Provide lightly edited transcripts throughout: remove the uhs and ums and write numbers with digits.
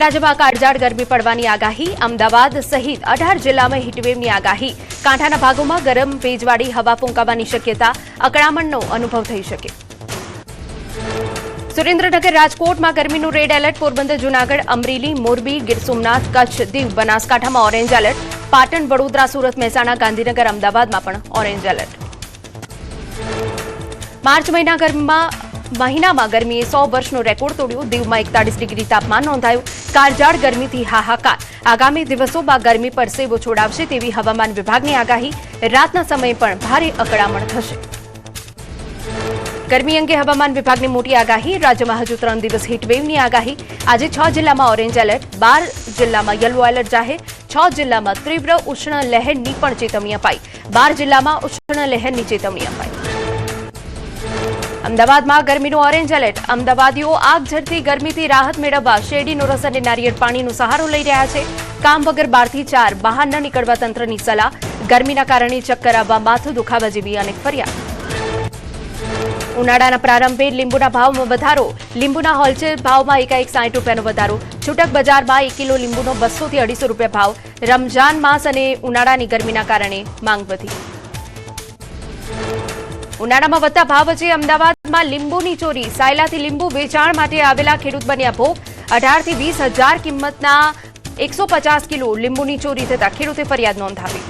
રાજ્યમાં કાળઝાળ ગરમી પડવાની આગાહી અમદાવાદ સહિત 18 જિલ્લામાં હીટવેવની આગાહી કાંઠાના ભાગોમાં ગરમ ભેજવાળી હવા ફૂંકાવાની શક્યતા અકળામણનો અનુભવ થઈ શકે સુરેન્દ્રનગર રાજકોટમાં ગરમીનું રેડ એલર્ટ પોરબંદર જૂનાગઢ અમરેલી મોરબી ગીર સોમનાથ કચ્છ દીવ બનાસકાંઠામાં ઓરેન્જ એલર્ટ પાટણ વડોદરા સુરત મહેસાણા ગાંધીનગર અમદાવાદમાં પણ ઓરેન્જ એલર્ટ માર્ચ મહિનામાં ગરમીએ 100 વર્ષનો રેકોર્ડ તોડ્યો દીવમાં 41 ડિગ્રી તાપમાન નોંધાયું કાળઝાળ ગરમીથી હાહાકાર આગામી દિવસોમાં ગરમી પરસેવો છોડાવશે તેવી હવામાન વિભાગની આગાહી રાતના સમયે પણ ભારે અકળામણ થશે ગરમી અંગે હવામાન વિભાગની મોટી આગાહી રાજ્યમાં હજુ 3 દિવસ હીટવેવની આગાહી આજે 6 જિલ્લામાં ઓરેન્જ એલર્ટ 12 જિલ્લામાં યલો એલર્ટ જાહેર 6 જિલ્લામાં તીવ્ર ઉષ્ણ લહેરની પણ ચેતવણી અપાઈ 12 જિલ્લામાં ઉષ્ણ લહેરની ચેતવણી અપાઈ અમદાવાદમાં ગરમીનું ઓરેન્જ એલર્ટ અમદાવાદીઓ આગ ઝરતી ગરમીથી રાહત મેળવવા શેરડીનો રસ અને નારિયેળ પાણીનો સહારો લઈ રહ્યા છે કામ વગર 12 થી 4 બહાર ન નીકળવા તંત્રની સલાહ ગરમીના કારણે ચક્કર આવવા માથું દુખાવા જેવી અનેક ફરિયાદ ઉનાળાના પ્રારંભે લીંબુના ભાવમાં વધારો લીંબુના હોલસેલ ભાવમાં એકાએક 60 રૂપિયાનો વધારો છૂટક બજારમાં 1 કિલો લીંબુનો 200 થી 250 રૂપિયા ભાવ રમજાન માસ અને ઉનાળાની ગરમીના કારણે માંગ વધી ઉનાળામાં વધતા ભાવ વચ્ચે અમદાવાદમાં લીંબુની ચોરી સાયલાથી લીંબુ વેચાણ માટે આવેલા ખેડૂત બન્યા ભોગ 18 થી 20 હજાર કિંમતના 150 કિલો લીંબુની ચોરી થતા ખેડૂતે ફરિયાદ નોંધાવી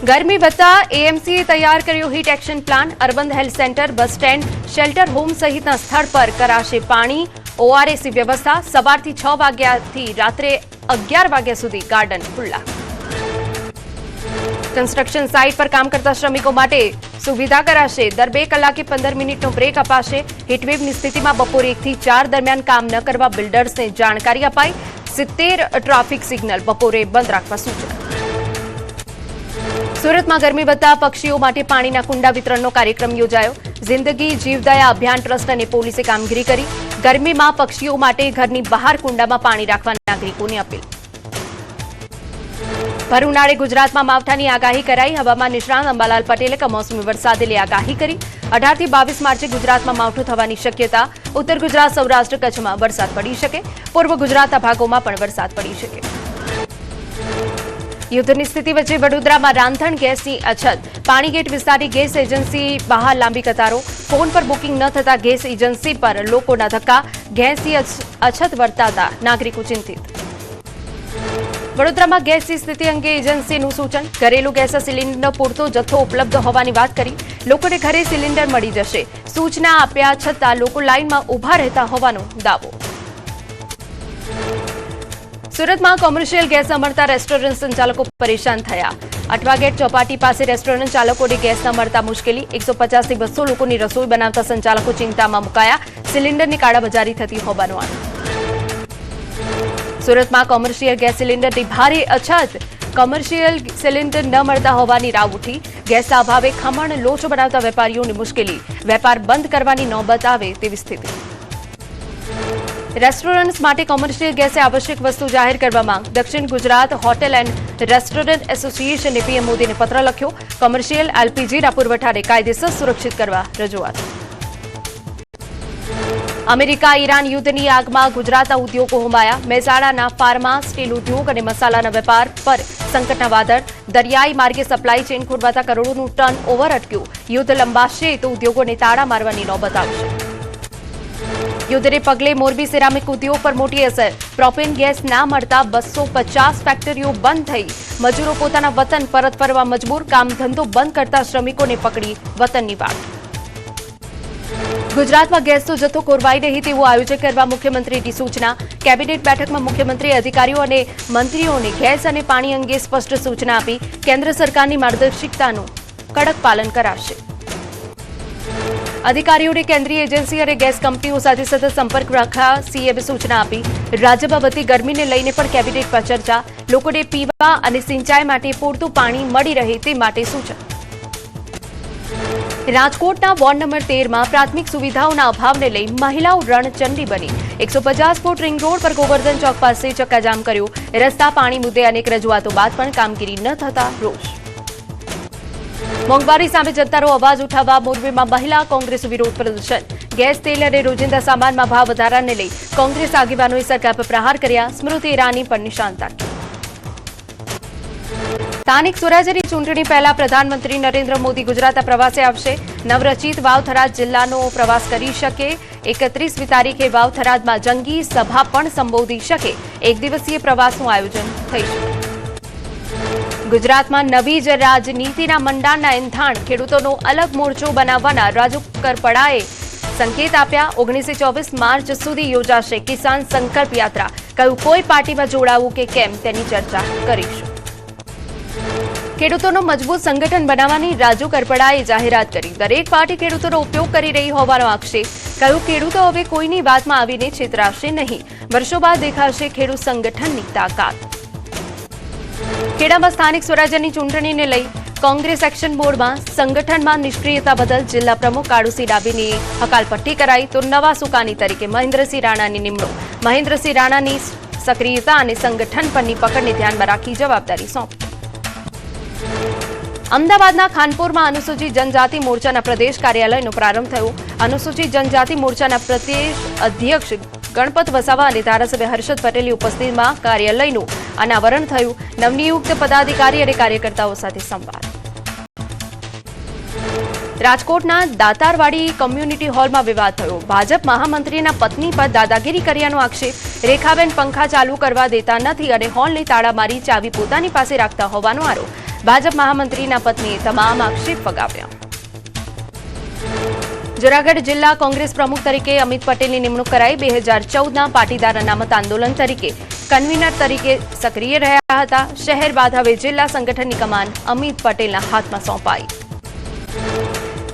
ગરમી વધતા એએમસીએ તૈયાર કર્યો heat action plan urban health centre bus stand shelter home સહિતના સ્થળ પર કરાશે પાણી ઓઆરએસની વ્યવસ્થા સવારથી 6 વાગ્યાથી રાત્રે 11 વાગ્યા સુધી ગાર્ડન ખુલ્લા કન્સ્ટ્રક્શન સાઇટ પર કામ કરતા શ્રમિકો માટે સુવિધા કરાશે દર 2 કલાકે 15 મિનિટનો બ્રેક અપાશે હીટવેવની સ્થિતિમાં બપોરે 1 થી 4 દરમિયાન કામ ન કરવા બિલ્ડર્સને જાણકારી અપાઈ 70 ટ્રાફિક સિગ્નલ બપોરે બંધ રાખવા સૂચના સુરતમાં ગરમી વધતા પક્ષીઓ માટે પાણીના કુંડા વિતરણનો કાર્યક્રમ યોજાયો જિંદગી જીવદયા અભિયાન ટ્રસ્ટ અને પોલીસે કામગીરી કરી ગરમીમાં પક્ષીઓ માટે ઘરની બહાર કુંડામાં પાણી રાખવા નાગરિકોની અપીલ ભર ઉનાળે ગુજરાતમાં માવઠાની આગાહી કરાઈ હવામાન નિષ્ણાત અંબાલાલ પટેલે કમોસમી વરસાદની આગાહી કરી 18 થી 22 માર્ચે ગુજરાતમાં માવઠું થવાની શક્યતા ઉત્તર ગુજરાત સૌરાષ્ટ્ર કચ્છમાં વરસાદ પડી શકે પૂર્વ ગુજરાતના ભાગોમાં પણ વરસાદ પડી શકે યુદ્ધની સ્થિતિ વચ્ચે વડોદરામાં રાંધણ ગેસની અછત પાણીગેટ વિસ્તારની ગેસ એજન્સી બહાર લાંબી કતારો ફોન પર બુકિંગ ન થતા ગેસ એજન્સી પર લોકોના ધક્કા ગેસની અછત વર્તાતા નાગરિકો ચિંતિત વડોદરામાં ગેસની સ્થિતિ અંગે એજન્સીનું સૂચન ઘરેલું ગેસ સિલિન્ડરનો પૂરતો જથ્થો ઉપલબ્ધ હોવાની વાત કરી લોકોને ઘરે સિલિન્ડર મળી જશે સૂચના આપ્યા છતાં લોકો લાઇનમાં ઊભા રહેતા હોવાનો દાવો સુરતમાં કોમર્શિયલ ગેસ ન મળતા રેસ્ટોરન્ટ સંચાલકો પરેશાન થયા અઠવાગેટ ચોપાટી પાસે રેસ્ટોરન્ટ ચાલકોને ગેસ ન મળતા મુશ્કેલી 150 થી 200 લોકોની રસોઈ બનાવતા સંચાલકો ચિંતામાં મુકાયા સિલિન્ડરની કાળાબજારી થતી હોવાનો આરોપ સુરતમાં કોમર્શિયલ ગેસ સિલિન્ડરની ભારે અછત કોમર્શિયલ સિલિન્ડર ન મળતા હોવાની રાવ ઉઠી ગેસના અભાવે ખમણ લોચો બનાવતા વેપારીઓની મુશ્કેલી વેપાર બંધ કરવાની નોબત આવે તેવી સ્થિતિ રેસ્ટોરન્ટ્સ માટે કોમર્શિયલ ગેસે આવશ્યક વસ્તુ જાહેર કરવા માંગ દક્ષિણ ગુજરાત હોટેલ એન્ડ રેસ્ટોરન્ટ એસોસિએશને પીએમ મોદીને પત્ર લખ્યો કોમર્શિયલ એલપીજીના પુરવઠાને કાયદેસર સુરક્ષિત કરવા રજૂઆત અમેરિકા ઈરાન યુદ્ધની આગમાં ગુજરાતના ઉદ્યોગો હોમાયા મહેસાણાના ફાર્મા સ્ટીલ ઉદ્યોગ અને મસાલાના વેપાર પર સંકટના વાદળ દરિયાઈ માર્ગે સપ્લાય ચેઇન ખોરવાતા કરોડોનું ટર્ન ઓવર અટક્યું યુદ્ધ લંબાશે તો ઉદ્યોગોને તાળા મારવાની નોબત આવશે યુદ્ધને પગલે મોરબી સિરામિક ઉદ્યોગ પર મોટી અસર પ્રોપેન ગેસ ના મળતા 250 ફેક્ટરીઓ બંધ થઈ મજૂરો પોતાના વતન પરત ફરવા મજબૂર કામ ધંધો બંધ કરતા શ્રમિકોને પકડી વતનની વાટ ગુજરાતમાં ગેસનો જથ્થો કોરવાઈ નહીં તેવું આયોજન કરવા મુખ્યમંત્રીની સૂચના કેબિનેટ બેઠકમાં મુખ્યમંત્રીએ અધિકારીઓ અને મંત્રીઓને ગેસ અને પાણી અંગે સ્પષ્ટ સૂચના આપી કેન્દ્ર સરકારની માર્ગદર્શિકાનું કડક પાલન કરાશે અધિકારીઓને કેન્દ્રીય એજન્સી અને ગેસ કંપનીઓ સાથે સતત સંપર્ક રાખવા સીએમે સૂચના આપી રાજ્યમાં વધતી ગરમીને લઈને પણ કેબિનેટ પર ચર્ચા લોકોને પીવા અને સિંચાઈ માટે પૂરતું પાણી મળી રહે તે માટે સૂચન રાજકોટના વોર્ડ નંબર 13માં પ્રાથમિક સુવિધાઓના અભાવને લઈ મહિલાઓ રણચંડી બની 150 ફૂટ રિંગ રોડ પર ગોવર્ધન ચોક પાસે ચક્કાજામ કર્યો રસ્તા પાણી મુદ્દે અનેક રજૂઆતો બાદ પણ કામગીરી ન થતા રોષ મોંઘવારી સામે જનતાનો અવાજ ઉઠાવવા મોરબીમાં મહિલા કોંગ્રેસ વિરોધ પ્રદર્શન ગેસ, તેલ અને રોજિંદા સામાનમાં ભાવ વધારાને લઈ કોંગ્રેસ આગેવાનોએ સરકાર પર પ્રહાર કર્યા. સ્મૃતિ ઈરાની પર નિશાન તાક્યું. સ્થાનિક સ્વરાજ્યની ચૂંટણી પહેલા પ્રધાનમંત્રી નરેન્દ્ર મોદી ગુજરાત પ્રવાસે આવશે. નવરચિત વાવ થરાદ જિલ્લાનો પ્રવાસ કરી શકે. 31મી તારીખે વાવ થરાદમાં જંગી સભા પણ સંબોધી શકે. એક દિવસીય પ્રવાસનું આયોજન થઈ શકે. ગુજરાતમાં નવી જ રાજનીતિના મંડાણના એંધાણ. ખેડૂતોનો અલગ મોરચો બનાવવાના રાજુ કરપડાએ સંકેત આપ્યા. 19-24 માર્ચ સુધી યોજાશે કિસાન સંકલ્પ યાત્રા. કહ્યું કોઈ પાર્ટીમાં જોડાવું કે કેમ તેની ચર્ચા કરીશું. ખેડૂતોનો મજબૂત સંગઠન બનાવવાની રાજુ કરપડાએ જાહેરાત કરી. દરેક પાર્ટી ખેડૂતોનો ઉપયોગ કરી રહી હોવાનો આક્ષેપ. કહ્યું ખેડૂતો હવે કોઈની વાતમાં આવીને છેતરાશે નહીં. વર્ષો બાદ દેખાશે ખેડૂત સંગઠનની તાકાત. ખેડામાં સ્થાનિક સ્વરાજ્યની ચૂંટણીને લઈ કોંગ્રેસ એક્શન મોડમાં. સંગઠનમાં નિષ્ક્રિયતા બદલ જિલ્લા પ્રમુખ કાળુસિંહ ડાભીની હકાલપટ્ટી કરાઈ. તો નવા સુકાની તરીકે મહેન્દ્રસિંહ રાણાની નિમણૂક. મહેન્દ્રસિંહ રાણાની સક્રિયતા અને સંગઠન પરની પકડને ધ્યાનમાં રાખી જવાબદારી સોંપી. અમદાવાદના ખાનપુરમાં અનુસૂચિત જનજાતિ મોરચાના પ્રદેશ કાર્યાલયનો પ્રારંભ થયો. અનુસૂચિત જનજાતિ મોરચાના પ્રદેશ અધ્યક્ષ ગણપત વસાવા અને ધારાસભ્ય હર્ષદ પટેલની ઉપસ્થિતિમાં કાર્યાલયનું અનાવરણ થયું. નવનિયુક્ત પદાધિકારી અને કાર્યકર્તાઓ સાથે સંવાદ. રાજકોટના દાતારવાડી કોમ્યુનિટી હોલમાં વિવાદ થયો. ભાજપ મહામંત્રીના પત્ની પર દાદાગીરી કર્યાનો આક્ષેપ. રેખાબેન પંખા ચાલુ કરવા દેતા નથી અને હોલને તાળા મારી ચાવી પોતાની પાસે રાખતા હોવાનો આરોપ. ભાજપ મહામંત્રીના પત્નીએ તમામ આક્ષેપ ફગાવ્યા. જૂનાગઢ જિલ્લા કોંગ્રેસ પ્રમુખ તરીકે અમિત પટેલની નિમણૂક કરાઈ. 2014ના પાટીદાર અનામત આંદોલન તરીકે કન્વીનર તરીકે સક્રિય રહ્યા હતા. શહેર બાદ હવે જિલ્લા સંગઠનની કમાન અમિત પટેલના હાથમાં સોંપાઈ.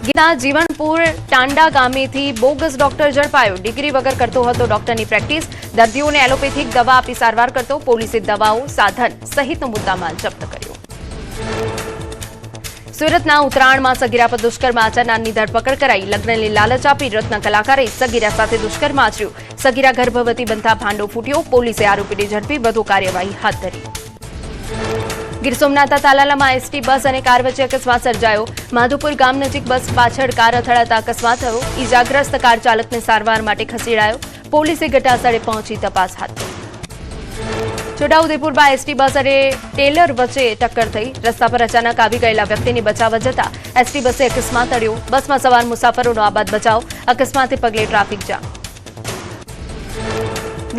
ગીરના Jivanpur Tanda ગામેથી bogus doctor ઝડપાયો. Degree વગર કરતો હતો ડોક્ટરની પ્રેક્ટિસ. દર્દીઓને એલોપેથિક દવા આપી સારવાર કરતો. પોલીસે દવાઓ, સાધન સહિતનો મુદ્દામાલ જપ્ત કર્યો. સુરતના ઉત્તરાયણમાં સગીરા પર દુષ્કર્મ આચરનારની ધરપકડ કરાઈ. લગ્નની લાલચ આપી રત્ન કલાકારે સગીરા સાથે દુષ્કર્મ આચર્યું. સગીરા ગર્ભવતી બનતા ભાંડો ફૂટ્યો. પોલીસે આરોપીને ઝડપી વધુ કાર્યવાહી હાથ ધરી. ગીર સોમનાથના તાલાલામાં એસટી બસ અને કાર વચ્ચે અકસ્માત સર્જાયો. માધુપુર ગામ નજીક બસ પાછળ કાર અથડાતા અકસ્માત થયો. ઈજાગ્રસ્ત કાર ચાલકને સારવાર માટે ખસેડાયો. પોલીસે ઘટનાસ્થળે પહોંચી તપાસ હાથ ધરી. છોટાઉદેપુરમાં એસટી બસ અને ટેલર વચ્ચે ટક્કર થઈ. રસ્તા પર અચાનક આવી ગયેલા વ્યક્તિને બચાવવા જતા એસટી બસે અકસ્માત અડ્યો. બસમાં સવાર મુસાફરોનો આબાદ બચાવ. અકસ્માતે પગલે ટ્રાફિક જામ.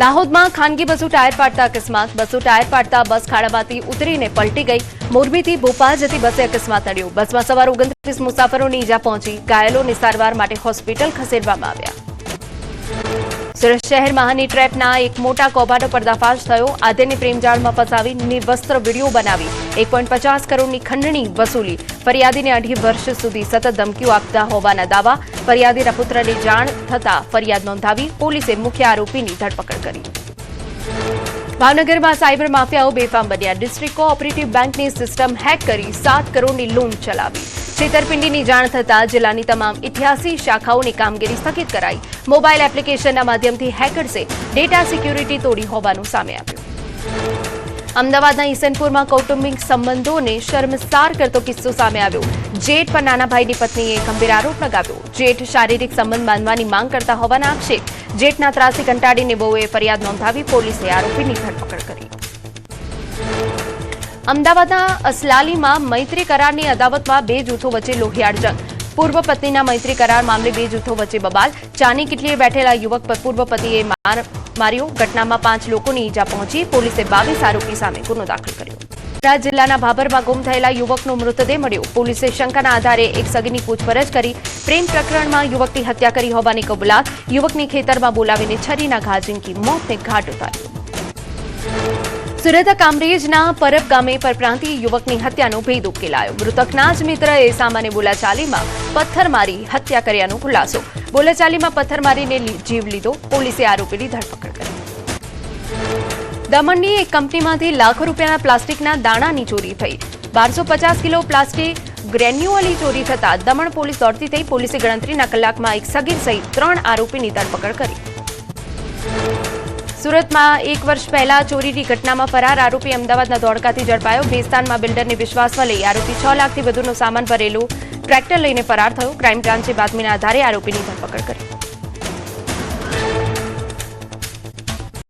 દાહોદમાં ખાનગી બસો ટાયર પાડતા અકસ્માત. બસો ટાયર પાડતા બસ ખાડામાંથી ઉતરીને પલટી ગઈ. મોરબીથી ભોપાલ જતી બસે અકસ્માત અડ્યો. બસમાં સવાર 29 મુસાફરોની ઈજા પહોંચી. ઘાયલોને સારવાર માટે હોસ્પિટલ ખસેડવામાં આવ્યા. સુરત શહેરમાં હની ટ્રેપના એક મોટા કૌભાંડનો પર્દાફાશ થયો. આધેને પ્રેમજાળમાં ફસાવી નિર્વસ્ત્ર વિડીયો બનાવી 1.50 કરોડની ખંડણી વસૂલી. ફરિયાદીને 2.5 વર્ષ સુધી સતત ધમકીઓ આપતા હોવાના દાવા. ફરિયાદીના પુત્રને જાણ થતા ફરિયાદ નોંધાવી. પોલીસે મુખ્ય આરોપીની ધરપકડ કરી. ભાવનગરમાં સાયબર માફિયાઓ બેફામ બન્યા. ડિસ્ટ્રિક્ટ કોઓપરેટિવ બેંકની સિસ્ટમ હેક કરી 7 કરોડની લૂંટ ચલાવી. છેતરપિંડીની જાણ થતાં જિલ્લાની તમામ 88 શાખાઓની કામગીરી સ્થગિત કરાઈ. મોબાઈલ એપ્લિકેશનના માધ્યમથી હેકર્સે ડેટા સિક્યુરિટી તોડી હોવાનું સામે આવ્યું. અમદાવાદના ઈસનપુરમાં કૌટુંબિક સંબંધોને શર્મસાર કરતો કિસ્સો સામે આવ્યો. જેઠ પર નાના ભાઈની પત્નીએ ગંભીર આરોપ લગાવ્યો. જેઠ શારીરિક સંબંધ બાંધવાની માંગ કરતા હોવાના આક્ષેપ. જેઠના ત્રાસથી કંટાળીને વહુએ ફરિયાદ નોંધાવી. પોલીસે આરોપીની ધરપકડ કરી. અમદાવાદના અસલાલીમાં મૈત્રી કરારની અદાવતમાં 2 જૂથો વચ્ચે લોહિયાળ જંગ. પૂર્વ પત્નીના મૈત્રી કરાર મામલે 2 જૂથો વચ્ચે બબાલ. ચાની કિટલીએ બેઠેલા યુવક પર પૂર્વ પતિએ માર્યો. ઘટનામાં 5 લોકોની ઈજા પહોંચી. પોલીસે 22 આરોપી સામે ગુનો દાખલ કર્યો. બોટાદ જિલ્લાના ભાભરમાં ગુમ થયેલા યુવકનો મૃતદેહ મળ્યો. પોલીસે શંકાના આધારે એક સગીની પૂછપરછ કરી. પ્રેમ પ્રકરણમાં યુવકની હત્યા કરી હોવાની કબૂલાત. યુવકની ખેતરમાં બોલાવીને છરીના ઘા ઝીંકી મોતને ઘાટ ઉતાર્યો. સુરત કામરેજના પરબ ગામે પરપ્રાંતીય યુવકની હત્યાનો ભેદ ઉકેલાયો. મૃતકના જ મિત્રએ સામાન્ય બોલાચાલીમાં પથ્થર મારી હત્યા કર્યાનો ખુલાસો. બોલાચાલીમાં પથ્થર મારીને જીવ લીધો. પોલીસે આરોપીની ધરપકડ કરી. દમણની એક કંપનીમાંથી લાખો રૂપિયાના પ્લાસ્ટિકના દાણાની ચોરી થઈ. 1250 કિલો પ્લાસ્ટિક ગ્રેન્યુઅલી ચોરી થતા દમણ પોલીસ દોડતી થઈ. પોલીસે ગણતરીના કલાકમાં એક સગીર સહિત 3 આરોપીની ધરપકડ કરી. સુરતમાં 1 વર્ષ પહેલા ચોરીની ઘટનામાં ફરાર આરોપી અમદાવાદના ધોળકાથી ઝડપાયો. ભેસ્તાનમાં બિલ્ડરને વિશ્વાસમાં લઈ આરોપી 6 લાખથી વધુનો સામાન ભરેલું ટ્રેક્ટર લઈને ફરાર થયો. ક્રાઇમ બ્રાન્ચે બાતમીના આધારે આરોપીની ધરપકડ કરી.